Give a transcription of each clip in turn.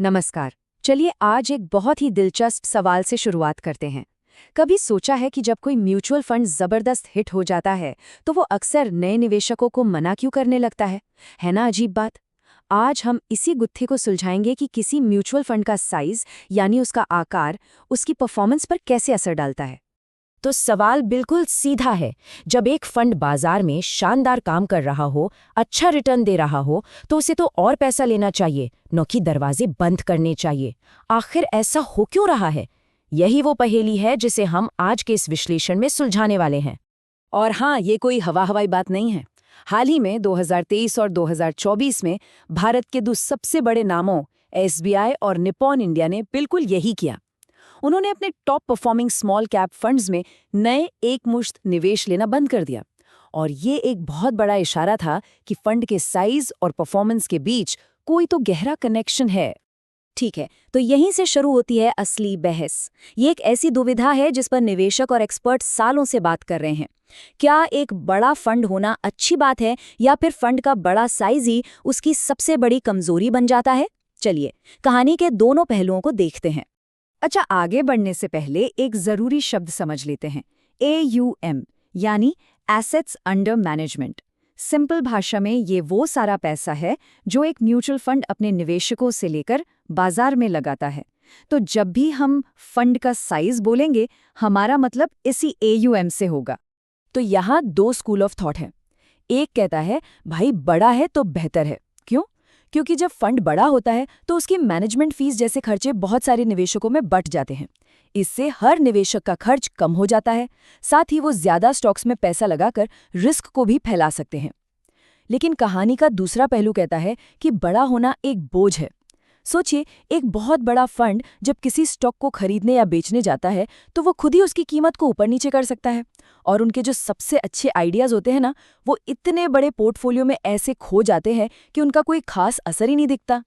नमस्कार। चलिए आज एक बहुत ही दिलचस्प सवाल से शुरुआत करते हैं। कभी सोचा है कि जब कोई म्यूचुअल फंड जबरदस्त हिट हो जाता है तो वो अक्सर नए निवेशकों को मना क्यों करने लगता है ना अजीब बात। आज हम इसी गुत्थी को सुलझाएंगे कि किसी म्यूचुअल फंड का साइज यानी उसका आकार उसकी परफॉर्मेंस पर कैसे असर डालता है। तो सवाल बिल्कुल सीधा है। जब एक फंड बाजार में शानदार काम कर रहा हो, अच्छा रिटर्न दे रहा हो, तो उसे तो और पैसा लेना चाहिए, न कि दरवाजे बंद करने चाहिए। आखिर ऐसा हो क्यों रहा है? यही वो पहेली है जिसे हम आज के इस विश्लेषण में सुलझाने वाले हैं। और हाँ, ये कोई हवाई बात नहीं है। हाल ही में 2023 और 2024 में भारत के दो सबसे बड़े नामों एसबीआई और निप्पॉन इंडिया ने बिल्कुल यही किया। उन्होंने अपने top performing small cap funds में नए एकमुश्त निवेश लेना बंद कर दिया। और ये एक बहुत बड़ा इशारा था कि फंड के साइज और परफॉर्मेंस के बीच कोई तो गहरा कनेक्शन है। ठीक है, तो यहीं से शुरू होती है असली बहस। ये एक ऐसी दुविधा है जिस पर निवेशक और एक्सपर्ट सालों से बात कर रहे हैं। क्या एक बड़ा फंड होना अच्छी बात है या फिर फंड का बड़ा साइज ही उसकी सबसे बड़ी कमजोरी बन जाता है? चलिए, कहानी के दोनों पहलुओं को देखते हैं। अच्छा, आगे बढ़ने से पहले एक जरूरी शब्द समझ लेते हैं। AUM यानी एसेट्स अंडर मैनेजमेंट। सिंपल भाषा में ये वो सारा पैसा है जो एक म्यूचुअल फंड अपने निवेशकों से लेकर बाजार में लगाता है। तो जब भी हम फंड का साइज बोलेंगे, हमारा मतलब इसी AUM से होगा। तो यहाँ दो स्कूल ऑफ थॉट हैं। एक कहता है भाई बड़ा है तो बेहतर है। क्यों? क्योंकि जब फंड बड़ा होता है तो उसकी मैनेजमेंट फीस जैसे खर्चे बहुत सारे निवेशकों में बंट जाते हैं। इससे हर निवेशक का खर्च कम हो जाता है, साथ ही वो ज्यादा स्टॉक्स में पैसा लगाकर रिस्क को भी फैला सकते हैं। लेकिन कहानी का दूसरा पहलू कहता है कि बड़ा होना एक बोझ है। सोचिए, एक बहुत बड़ा फंड जब किसी स्टॉक को खरीदने या बेचने जाता है तो वो खुद ही उसकी कीमत को ऊपर नीचे कर सकता है। और उनके जो सबसे अच्छे आइडियाज होते हैं ना, वो इतने बड़े पोर्टफोलियो में ऐसे खो जाते हैं कि उनका कोई खास असर ही नहीं दिखता।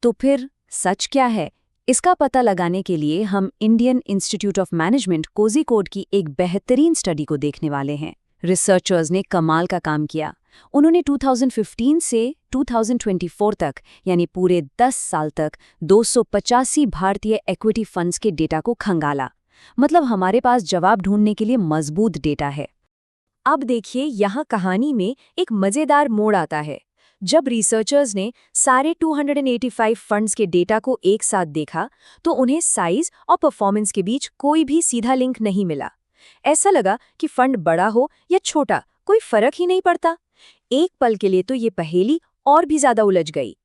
तो फिर सच क्या है? इसका पता लगाने के लिए हम Indian institute of management Kozhikode की एक बेहतरीन स्टडी को देखने वाले हैं। रिसर्चर्स ने कमाल का काम किया। उन्होंने 2015 से 2024 तक यानी पूरे 10 साल तक 285 भारतीय इक्विटी फंड्स के डेटा को खंगाला। मतलब हमारे पास जवाब ढूंढने के लिए मजबूत डेटा है। अब देखिए, यहाँ कहानी में एक मजेदार मोड़ आता है। जब रिसर्चर्स ने सारे 285 फंड्स के डेटा को एक साथ देखा तो उन्हें साइज और परफॉर्मेंस के बीच कोई भी सीधा लिंक नहीं मिला। ऐसा लगा कि फंड बड़ा हो या छोटा, कोई फर्क ही नहीं पड़ता। एक पल के लिए तो ये पहेली और भी ज्यादा उलझ गई।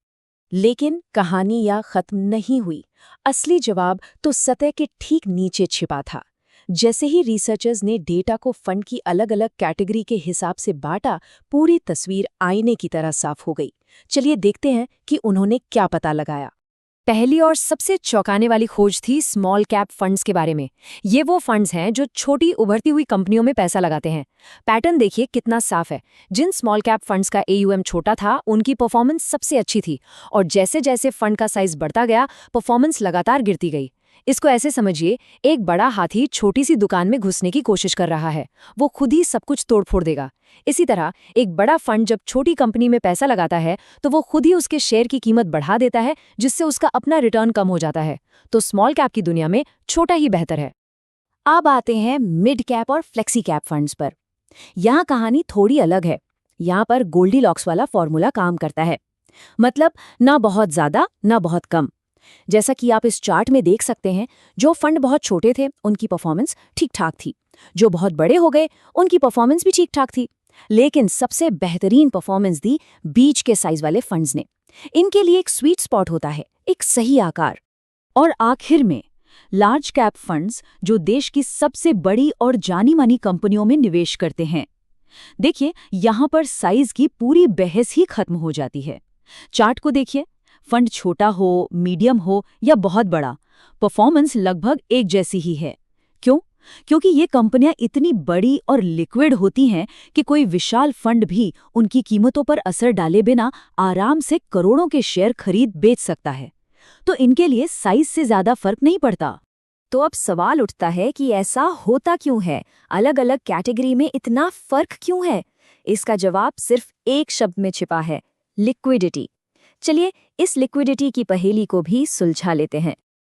लेकिन कहानी यहाँ खत्म नहीं हुई। असली जवाब तो सतह के ठीक नीचे छिपा था। जैसे ही रिसर्चर्स ने डेटा को फंड की अलग अलग कैटेगरी के हिसाब से बांटा, पूरी तस्वीर आईने की तरह साफ हो गई। चलिए देखते हैं कि उन्होंने क्या पता लगाया। पहली और सबसे चौंकाने वाली खोज थी स्मॉल कैप फंड्स के बारे में। ये वो फंड्स हैं जो छोटी उभरती हुई कंपनियों में पैसा लगाते हैं। पैटर्न देखिए कितना साफ है। जिन स्मॉल कैप फंड्स का AUM छोटा था, उनकी परफॉर्मेंस सबसे अच्छी थी, और जैसे जैसे फंड का साइज बढ़ता गया, परफॉर्मेंस लगातार गिरती गई। इसको ऐसे समझिए, एक बड़ा हाथी छोटी सी दुकान में घुसने की कोशिश कर रहा है। वो खुद ही सब कुछ तोड़-फोड़ देगा। इसी तरह एक बड़ा फंड जब छोटी कंपनी में पैसा लगाता है तो वो खुद ही उसके शेयर की कीमत बढ़ा देता है, जिससे उसका अपना रिटर्न कम हो जाता है। तो स्मॉल कैप की दुनिया में छोटा ही बेहतर है। अब आते हैं मिड कैप और फ्लेक्सी कैप फंड्स पर। यहाँ कहानी थोड़ी अलग है। यहाँ पर गोल्डीलॉक्स वाला फॉर्मूला काम करता है। मतलब ना बहुत ज्यादा ना बहुत कम। जैसा कि आप इस चार्ट में देख सकते हैं, जो फंड बहुत छोटे थे उनकी परफॉर्मेंस ठीक ठाक थी, जो बहुत बड़े हो गए उनकी परफॉर्मेंस भी ठीक ठाक थी। लेकिन सबसे बेहतरीन परफॉर्मेंस दी बीच के साइज वाले फंड्स ने। इनके लिए एक स्वीट स्पॉट होता है, एक सही आकार। और आखिर में लार्ज कैप फंड्स, जो देश की सबसे बड़ी और जानी मानी कंपनियों में निवेश करते हैं। देखिए, यहाँ पर साइज की पूरी बहस ही खत्म हो जाती है। चार्ट को देखिए, फंड छोटा हो, मीडियम हो या बहुत बड़ा, परफॉर्मेंस लगभग एक जैसी ही है। क्यों? क्योंकि ये कंपनियां इतनी बड़ी और लिक्विड होती हैं कि कोई विशाल फंड भी उनकी कीमतों पर असर डाले बिना आराम से करोड़ों के शेयर खरीद बेच सकता है। तो इनके लिए साइज से ज्यादा फर्क नहीं पड़ता। तो अब सवाल उठता है कि ऐसा होता क्यों है? अलग अलग कैटेगरी में इतना फर्क क्यों है? इसका जवाब सिर्फ एक शब्द में छिपा है, लिक्विडिटी। चलिए इस लिक्विडिटी की पहेली को भी सुलझा लेते हैं।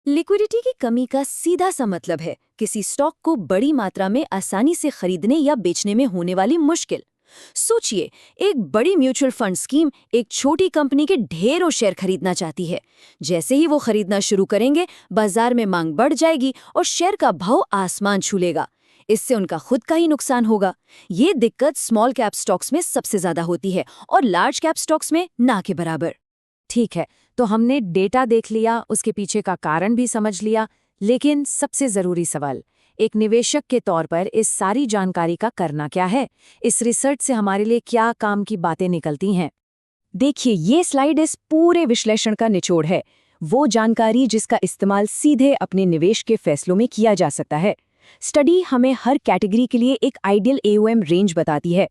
लिक्विडिटी की कमी का सीधा सा मतलब है किसी स्टॉक को बड़ी मात्रा में आसानी से खरीदने या बेचने में होने वाली मुश्किल। सोचिए, एक बड़ी म्यूचुअल फंड स्कीम एक छोटी कंपनी के ढेरों शेयर खरीदना चाहती है। जैसे ही वो खरीदना शुरू करेंगे, बाजार में मांग बढ़ जाएगी और शेयर का भाव आसमान छू लेगा। इससे उनका खुद का ही नुकसान होगा। ये दिक्कत स्मॉल कैप स्टॉक्स में सबसे ज्यादा होती है और लार्ज कैप स्टॉक्स में ना के बराबर। ठीक है, तो हमने डेटा देख लिया, उसके पीछे का कारण भी समझ लिया, लेकिन सबसे जरूरी सवाल, एक निवेशक के तौर पर इस सारी जानकारी का करना क्या है? इस रिसर्च से हमारे लिए क्या काम की बातें निकलती हैं? देखिए, ये स्लाइड इस पूरे विश्लेषण का निचोड़ है। वो जानकारी जिसका इस्तेमाल सीधे अपने निवेश के फैसलों में किया जा सकता है। स्टडी हमें हर कैटेगरी के लिए एक आइडियल AUM रेंज बताती है।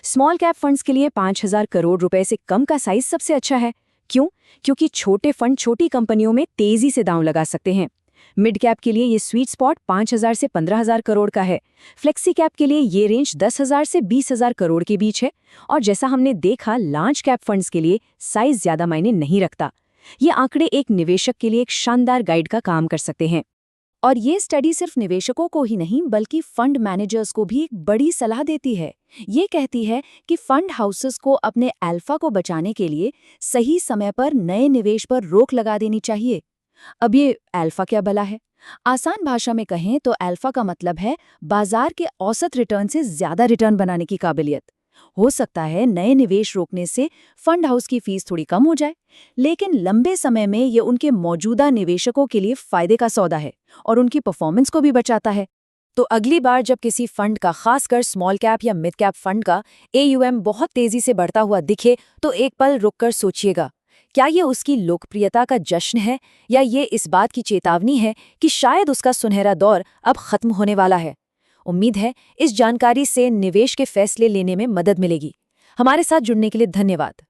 स्मॉल कैप फंड्स के लिए 5,000 करोड़ रुपए से कम का साइज सबसे अच्छा है। क्यों? क्योंकि छोटे फंड छोटी कंपनियों में तेजी से दांव लगा सकते हैं। मिड कैप के लिए ये स्वीट स्पॉट 5,000 से 15,000 करोड़ का है। फ्लेक्सी कैप के लिए ये रेंज 10,000 से 20,000 करोड़ के बीच है। और जैसा हमने देखा, लार्ज कैप फंड्स के लिए साइज ज्यादा मायने नहीं रखता। ये आंकड़े एक निवेशक के लिए एक शानदार गाइड का काम कर सकते हैं। और ये स्टडी सिर्फ निवेशकों को ही नहीं बल्कि फंड मैनेजर्स को भी एक बड़ी सलाह देती है। ये कहती है कि फंड हाउसेस को अपने अल्फा को बचाने के लिए सही समय पर नए निवेश पर रोक लगा देनी चाहिए। अब ये अल्फा क्या भला है? आसान भाषा में कहें तो अल्फा का मतलब है बाजार के औसत रिटर्न से ज्यादा रिटर्न बनाने की काबिलियत। हो सकता है नए निवेश रोकने से फंड हाउस की फीस थोड़ी कम हो जाए, लेकिन लंबे समय में ये उनके मौजूदा निवेशकों के लिए फायदे का सौदा है और उनकी परफॉर्मेंस को भी बचाता है। तो अगली बार जब किसी फंड का, खासकर स्मॉल कैप या मिड कैप फंड का AUM बहुत तेजी से बढ़ता हुआ दिखे तो एक पल रुककर सोचिएगा, क्या ये उसकी लोकप्रियता का जश्न है या ये इस बात की चेतावनी है कि शायद उसका सुनहरा दौर अब खत्म होने वाला है। उम्मीद है इस जानकारी से निवेश के फैसले लेने में मदद मिलेगी। हमारे साथ जुड़ने के लिए धन्यवाद।